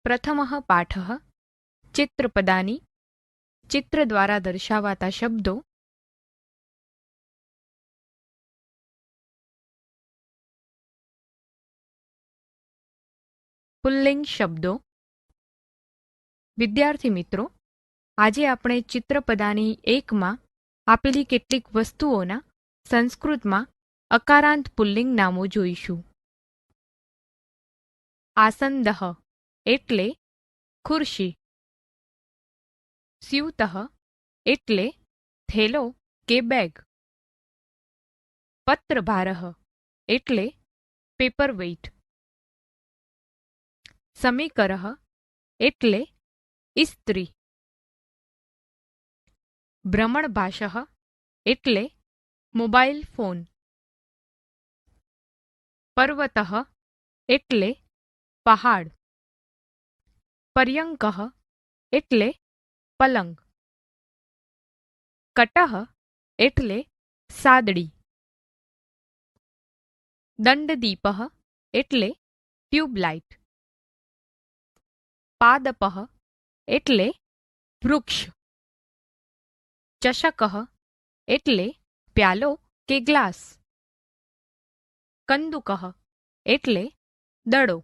પ્રથમઃ પાઠઃ ચિત્રપદાની ચિત્ર દ્વારા દર્શાવાતા શબ્દો પુલ્લિંગ શબ્દો. વિદ્યાર્થી મિત્રો, આજે આપણે ચિત્રપદાની 1માં આપેલી કેટલીક વસ્તુઓના સંસ્કૃતમાં અકારાંત પુલ્લિંગ નામો જોઈશું. આસંદઃ એટલે ખુરશી. સ્યુતઃ એટલે થેલો કે બેગ. પત્રભારઃ એટલે પેપરવેઇટ. સમીકરઃ એટલે ઇસ્ત્રી. ભ્રમણભાષઃ એટલે મોબાઈલ ફોન. પર્વતઃ એટલે પહાડ. પર્યંકઃ એટલે પલંગ. કટઃ એટલે સાદડી. દંડદીપઃ એટલે ટ્યુબલાઇટ. પાદપઃ એટલે વૃક્ષ. ચષકઃ એટલે પ્યાલો કે ગ્લાસ. કંદુકઃ એટલે દડો.